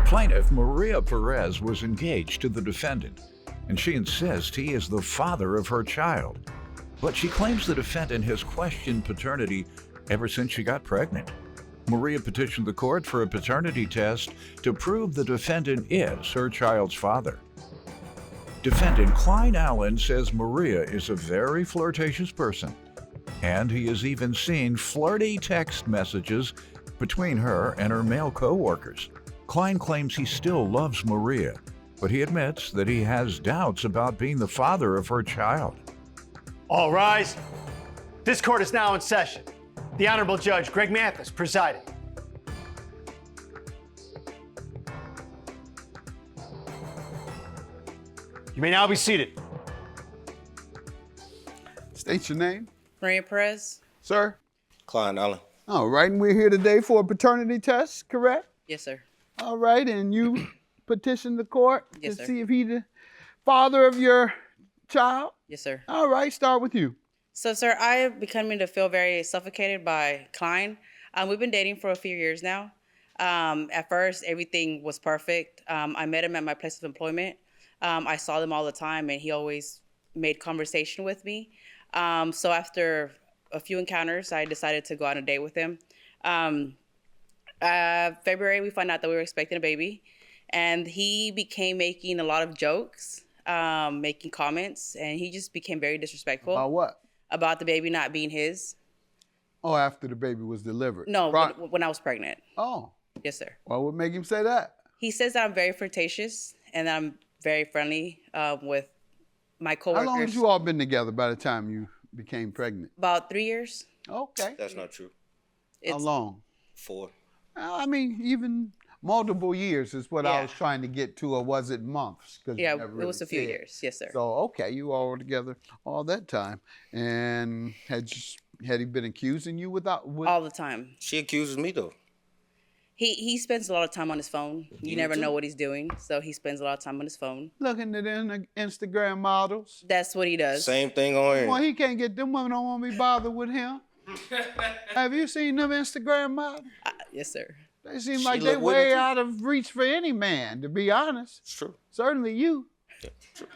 Plaintiff Maria Perez was engaged to the defendant, and she insists he is the father of her child. But she claims the defendant has questioned paternity ever since she got pregnant. Maria petitioned the court for a paternity test to prove the defendant is her child's father. Defendant Klein Allen says Maria is a very flirtatious person, and he has even seen flirty text messages between her and her male co-workers. Klein claims he still loves Maria, but he admits that he has doubts about being the father of her child. All rise. This court is now in session. The Honorable Judge Greg Mathis presiding. You may now be seated. State your name. Maria Perez? Sir? Klein Allen. All right, and we're here today for a paternity test, correct? Yes, sir. All right, and you petitioned the court Yes, to sir. see if he's the father of your child? Yes, sir. All right, start with you. So, sir, I am becoming to feel very suffocated by Klein. We've been dating for a few years now. At first, everything was perfect. I met him at my place of employment. I saw them all the time, and he always made conversation with me. So after a few encounters, I decided to go on a date with him. February, we found out that we were expecting a baby, and he became making a lot of jokes, making comments, and he just became very disrespectful. About what? About the baby not being his. Oh, after the baby was delivered? No, when I was pregnant. Oh. Yes, sir. What would make him say that? He says that I'm very flirtatious and that I'm very friendly with my coworkers. How long had you all been together by the time you became pregnant? About 3 years. Okay. That's not true. How long? 4. I mean, even multiple years is what I Yeah. was trying to get to, or was it months? 'Cause you Yeah, never it was really a few said. years. Yes, sir. So, okay, you all were together all that time. And had he been accusing you All the time. She accuses me though. He spends a lot of time on his phone. You never know what he's doing, so he spends a lot of time on his phone. looking at Instagram models? That's what he does. Same thing on here. Well, he can't get them women don't want to be bothered with him. Have you seen them Instagram models? Yes, sir. They seem She like they look with it, way too. out of reach for any man, to be honest. It's true. Certainly you. Yeah, true.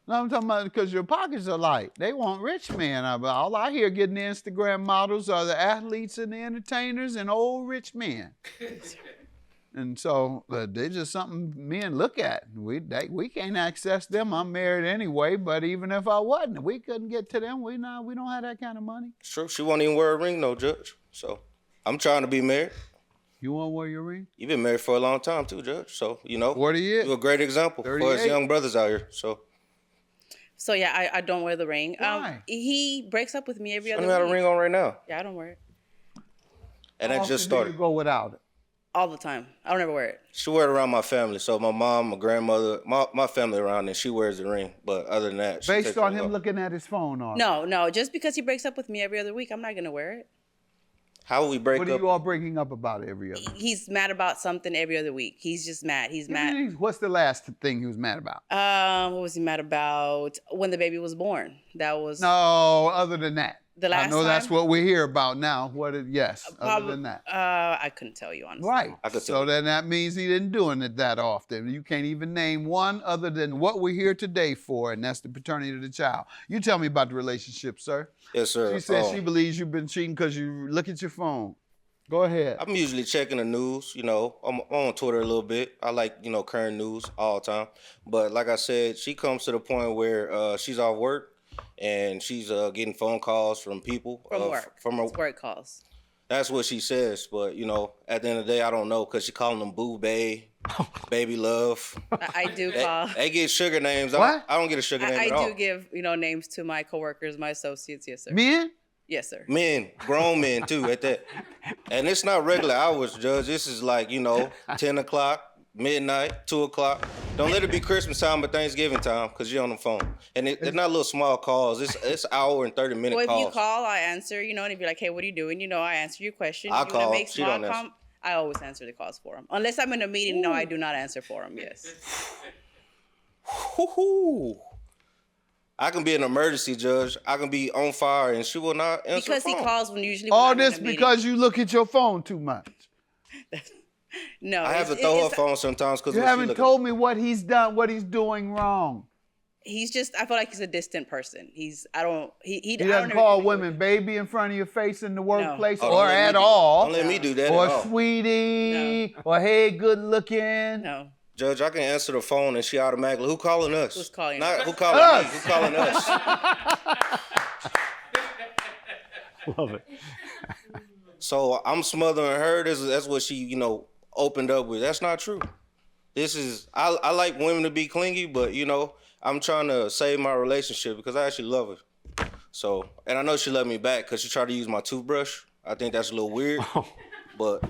No, I'm talking about because your pockets are light. They want rich men. All I hear getting the Instagram models are the athletes and the entertainers and old rich men. And so they're just something men look at. We can't access them. I'm married anyway, but even if I wasn't, we couldn't get to them. We don't have that kind of money. It's true. She won't even wear a ring, no, Judge. So I'm trying to be married. You want to wear your ring? You've been married for a long time too, Judge. So, 40 years. you're a great example for us 38. young brothers out here. So yeah, I don't wear the ring. Why? He breaks up with me every I other don't have a week. ring on right now. Yeah, I don't wear it And How that often just do you started. go without it? all the time. I don't ever wear it. She wear it around my family. So my mom, my grandmother, my family around, and she wears the ring. But other than that, she Based takes on it him off. looking at his phone on. No. Just because he breaks up with me every other week, I'm not gonna wear it. How would we break What are up? you all breaking up about every other? He's mad about something every other week. He's just mad. He's mad. What's the last thing he was mad about? What was he mad about? When the baby was born. That was No, other than that. The last I know that's time? what we hear about now. Yes, other than that. I couldn't tell you honestly. Right. I could So tell. then that means he didn't doing it that often. You can't even name one other than what we're here today for, and that's the paternity of the child. You tell me about the relationship, sir. Yes, sir. She says she believes you've been cheating because you look at your phone. Go ahead. I'm usually checking the news, I'm on Twitter a little bit. I like, current news all the time. But like I said, she comes to the point where she's off work and she's getting phone calls from people. From work. From her, It's work calls. That's what she says. But, at the end of the day, I don't know because she calling them boo bae, baby love. I do call. They get sugar names. What? I don't get a sugar name I at all. do give, names to my coworkers, my associates. Yes, sir. Men? Yes, sir. Men, grown men too at that. And it's not regular hours, Judge. This is like, 10 o'clock, midnight, 2 o'clock. Don't let it be Christmas time or Thanksgiving time because you're on the phone. And they're not little small calls. It's hour and 30-minute Well, if calls. you call, I answer, and if you're like, hey, what are you doing? I answer your question. I You wanna call, make she don't answer. I always answer the calls for them. Unless I'm in a meeting, no, I do not answer for them, yes. Hoo-hoo. I can be an emergency, Judge. I can be on fire and she will not answer Because the he phone. calls when usually All when I'm in this a meeting. because you look at your phone too much. No, I have to throw her phone sometimes because You haven't told me what he's done, what he's doing wrong. He's just. I feel like he's a distant person. He's. I don't. He doesn't call women baby in front of your face in the workplace Oh, or at all. Don't let me do that Or at all. sweetie, or hey, good looking. No. Judge, I can answer the phone and she automatically, who calling us? Who's calling Not us? who calling Us. me, who calling us? Love it. So I'm smothering her. That's what she, opened up with. That's not true. I like women to be clingy, but, I'm trying to save my relationship because I actually love her. So, and I know she loved me back because she tried to use my toothbrush. I think that's a little weird, but.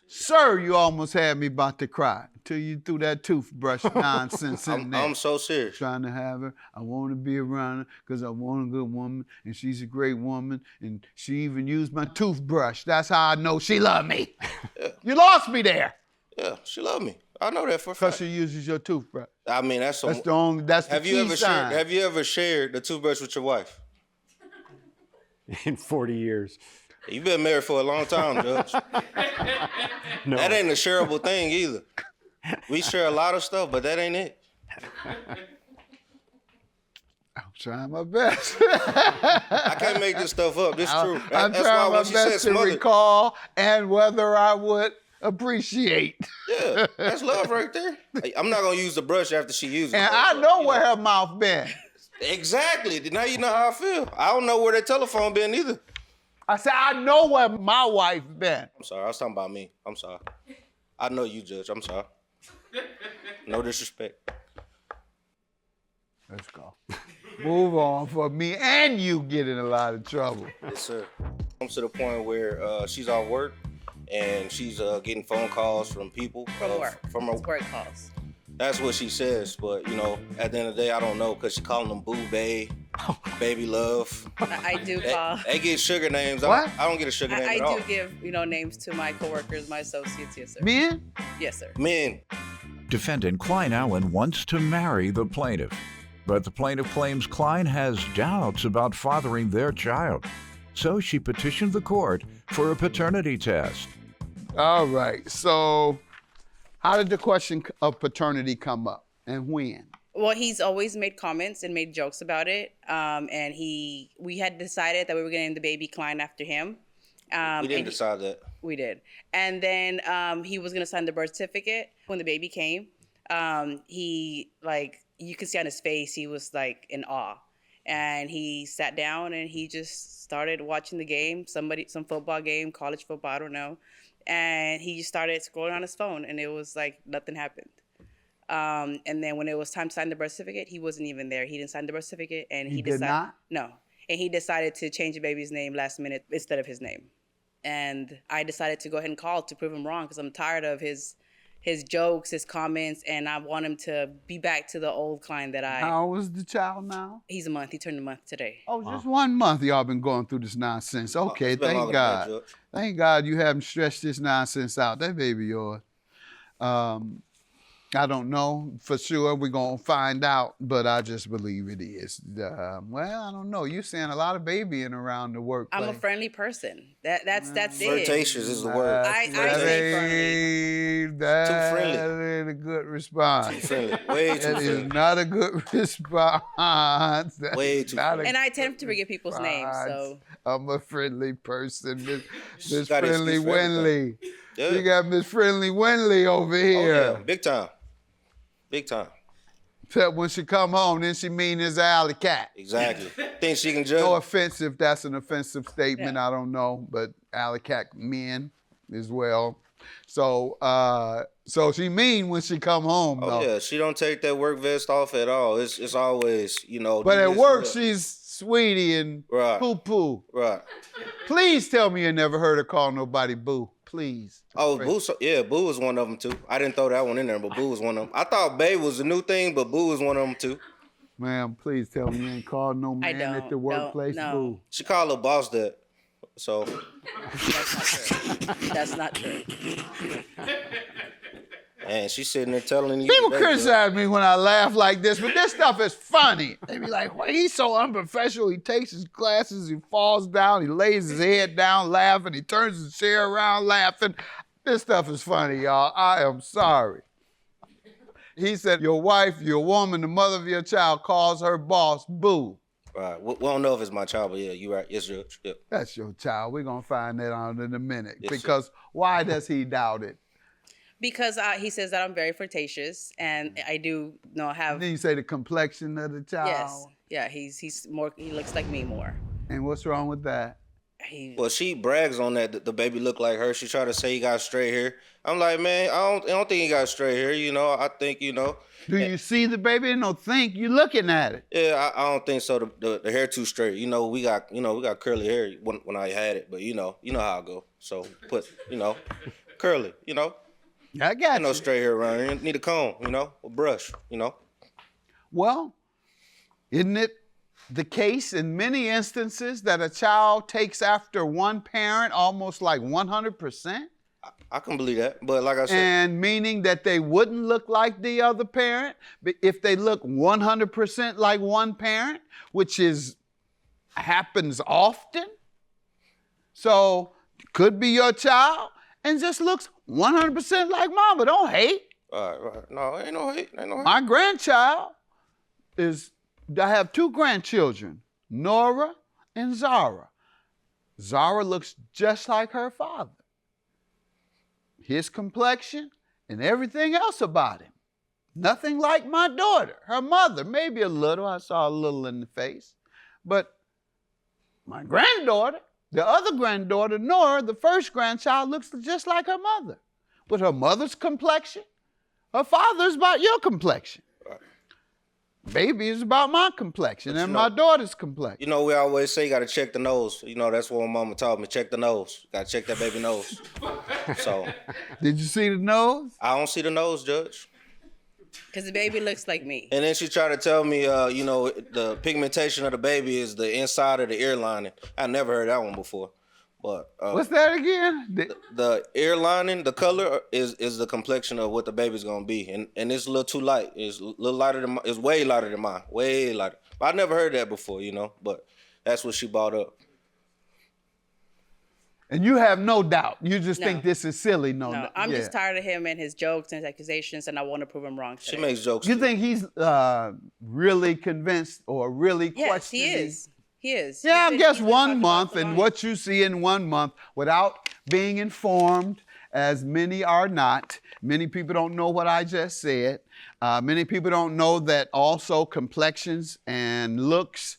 Sir, you almost had me about to cry till you threw that toothbrush nonsense in there. I'm so serious. Trying to have her. I want to be around her because I want a good woman, and she's a great woman, and she even used my toothbrush. That's how I know she loved me. Yeah. You lost me there. Yeah, she loved me. I know that for a Because fact. she uses your toothbrush. I mean, that's the only. That's the key sign. Have you ever shared the toothbrush with your wife? In 40 years. You've been married for a long time, Judge. No. That ain't a shareable thing either. We share a lot of stuff, but that ain't it. I'm trying my best. I can't make this stuff up. This is true. I'm That's trying why my when she said best to smothered, recall and whether I would appreciate. yeah, that's love right there. I'm not gonna use the brush after she uses it. And I know where her mouth been. Exactly. Now you know how I feel. I don't know where that telephone been either. I said, I know where my wife been. I'm sorry. I was talking about me. I'm sorry. I know you, Judge. I'm sorry. No disrespect. Let's go. Move on for me and you get in a lot of trouble. Yes, sir. Comes to the point where she's off work and she's getting phone calls from people. From work. From her It's work calls. That's what she says, but at the end of the day, I don't know because she calling them boo bae, baby love. I do call. They get sugar names. What? I don't get a sugar name I at all. do give names to my coworkers, my associates. Yes, sir. Men? Yes, sir. Men. Defendant Klein Allen wants to marry the plaintiff, but the plaintiff claims Klein has doubts about fathering their child. So she petitioned the court for a paternity test. All right. So how did the question of paternity come up and when? Well, he's always made comments and made jokes about it. And we had decided that we were going to name the baby Klein after him. We didn't decide that. We did. And then he was going to sign the birth certificate. When the baby came, he, you could see on his face, he was in awe. And he sat down and he just started watching the game, some football game, college football, I don't know. And he just started scrolling on his phone and it was like nothing happened. And then when it was time to sign the birth certificate, he wasn't even there. He didn't sign the birth certificate and he did decided not? No. And he decided to change the baby's name last minute instead of his name. And I decided to go ahead and call to prove him wrong because I'm tired of his jokes, his comments, and I want him to be back to the old Klein that I... How old is the child now? He's a month. He turned a month today. Oh, just 1 month y'all been going through this nonsense. Okay, It's been thank longer than that, God. Judge. Thank God you haven't stretched this nonsense out. That baby yours. I don't know for sure. We're going to find out, but I just believe it is. Well, I don't know. You're saying a lot of babying around the workplace. I'm a friendly person. That's it. Flirtatious is the word. I that say friendly. ain't, that Too friendly. ain't a good response. Too friendly. Way too That is friendly. not a good response. That Way is too not friendly. a And I attempt to forget people's names, so... response. I'm a friendly person. Miss got Friendly excuse for everything. Winley. Yeah. You got Miss Friendly Winley over Oh, here. yeah. Big time. Big time. Except when she come home, then she mean as an alley cat. Exactly. Think she can judge? No offense if that's an offensive statement, Yeah. I don't know, but alley cat men as well. So she mean when she come home, Oh though. yeah, she don't take that work vest off at all. It's always, But do at this, work, do that. she's sweetie and Right. poo-poo. Right. Please tell me you never heard her call nobody boo. Please. Oh, Boo was one of them too. I didn't throw that one in there, but Boo was one of them. I thought Bae was a new thing, but Boo was one of them too. Ma'am, please tell me you ain't called no man at the workplace no. boo. She called her boss that. So That's not true. and she's sitting there telling you. People that, criticize me when I laugh like this, but this stuff is funny. They be like, well, he's so unprofessional. He takes his glasses, he falls down, he lays his head down laughing, he turns his chair around laughing. This stuff is funny, y'all. I am sorry. He said, your wife, your woman, the mother of your child calls her boss boo. Right. We don't know if it's my child, but yeah, you're right. Yes, Judge. Yep. That's your child. We're going to find that out in a minute. Yes, because why does he doubt it? Because he says that I'm very flirtatious, and I do have. Then you say the complexion of the child? Yes. Yeah, he's more. He looks like me more. And what's wrong with that? Well, she brags on that the baby look like her. She try to say he got straight hair. I'm like, man, I don't think he got straight hair. I think Do you see the baby? No, think you looking at it. Yeah, I don't think so. The hair too straight. We got curly hair when I had it, but you know how I go. So put curly. I got you. No straight hair around here. Need a comb. A brush. Well, isn't it the case in many instances that a child takes after one parent almost like 100%? I can believe that, but like I said, and meaning that they wouldn't look like the other parent if they look 100% like one parent, which happens often. So could be your child and just looks 100% like mama. Don't hate. Right. No, ain't no hate. My grandchild I have 2 grandchildren, Nora and Zara. Zara looks just like her father. His complexion and everything else about him. Nothing like my daughter, her mother, maybe a little. I saw a little in the face. But my granddaughter, the other granddaughter, Nora, the first grandchild, looks just like her mother. With her mother's complexion, her father's about your complexion. Baby is about my complexion and my daughter's complexion. We always say you got to check the nose. That's what my mama taught me. Check the nose. Got to check that baby nose. So. Did you see the nose? I don't see the nose, Judge. Because the baby looks like me. And then she tried to tell me, the pigmentation of the baby is the inside of the ear lining. I never heard that one before. But what's that again? The ear lining, the color is the complexion of what the baby's gonna be, and it's a little too light. It's a little lighter than it's way lighter than mine, way lighter. But I never heard that before, But that's what she brought up. And you have no doubt. You just think this is silly. No, I'm just tired of him and his jokes and his accusations, and I want to prove him wrong today. She makes jokes. You think he's really convinced or really questioning? Yes, he is. He is. Yeah, I guess 1 month, and what you see in 1 month without being informed, as many are not. Many people don't know what I just said. Many people don't know that also complexions and looks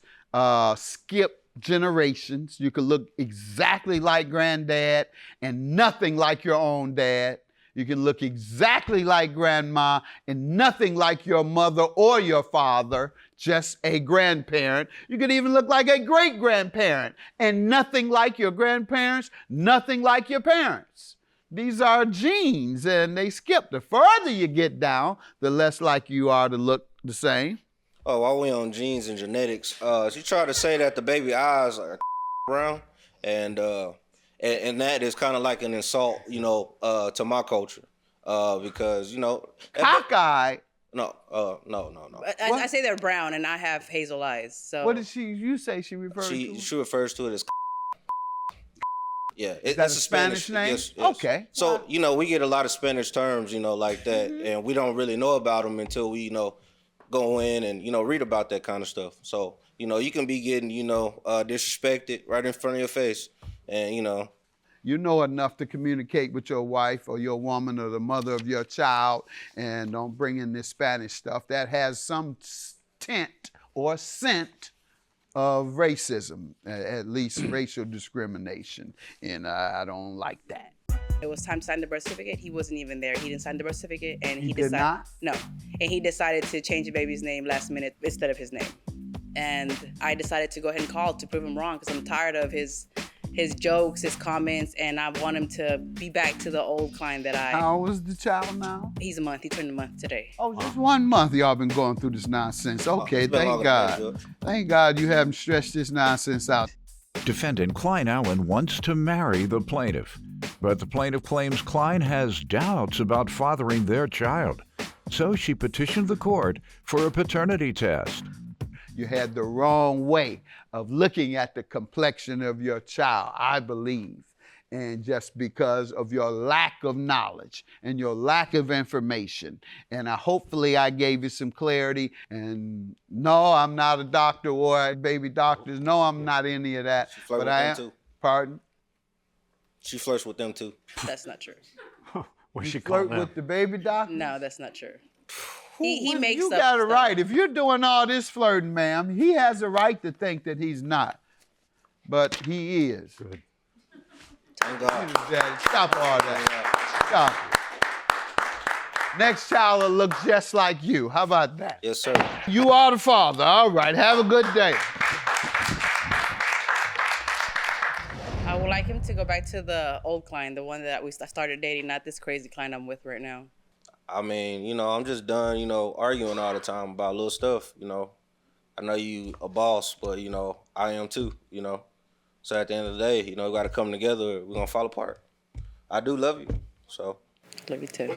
skip generations. You could look exactly like granddad and nothing like your own dad. You can look exactly like grandma and nothing like your mother or your father, just a grandparent. You could even look like a great-grandparent and nothing like your grandparents, nothing like your parents. These are genes and they skip. The further you get down, the less likely you are to look the same. Oh, while we on genes and genetics, she tried to say that the baby eyes are brown and that is kind of like an insult, to my culture, because cockeyed. No. I say they're brown, and I have hazel eyes. So what did you say she refers to? She refers to it as. Yeah, it's a Spanish name. Yes. Okay. So we get a lot of Spanish terms, like that, and we don't really know about them until we, go in and read about that kind of stuff. So you can be getting disrespected right in front of your face. And, you know enough to communicate with your wife or your woman or the mother of your child, and don't bring in this Spanish stuff that has some tint or scent of racism, at least racial discrimination, and I don't like that. It was time to sign the birth certificate. He wasn't even there. He didn't sign the birth certificate, and he did not? No, and he decided to change the baby's name last minute instead of his name. And I decided to go ahead and call to prove him wrong because I'm tired of his jokes, his comments, and I want him to be back to the old client that I... How old is the child now? He's a month. He turned a month today. Oh, just 1 month y'all been going through this nonsense. Okay, thank God. Thank God you haven't stretched this nonsense out. Defendant Klein Allen wants to marry the plaintiff, but the plaintiff claims Klein has doubts about fathering their child. So she petitioned the court for a paternity test. You had the wrong way of looking at the complexion of your child, I believe. and just because of your lack of knowledge and your lack of information. And hopefully I gave you some clarity. And no, I'm not a doctor or baby doctors. No, I'm not any of that. She flirt But with I them am. too. Pardon? She flirts with them too. That's not true. What's You she flirt calling with the baby doctor? No, that's not true. He makes You up got it stuff. right. If you're doing all this flirting, ma'am, he has a right to think that he's not. But he is. Good. Thank God. Daddy, stop all that. Stop it. Next child will look just like you. How about that? Yes, sir. You are the father. All right. Have a good day. I would like him to go back to the old client, the one that I started dating, not this crazy client I'm with right now. I mean, you know, I'm just done, you know, arguing all the time about little stuff, you know. I know you a boss, but, you know, I am too, you know. So at the end of the day, you know, we got to come together. We're going to fall apart. I do love you, so. Love you too.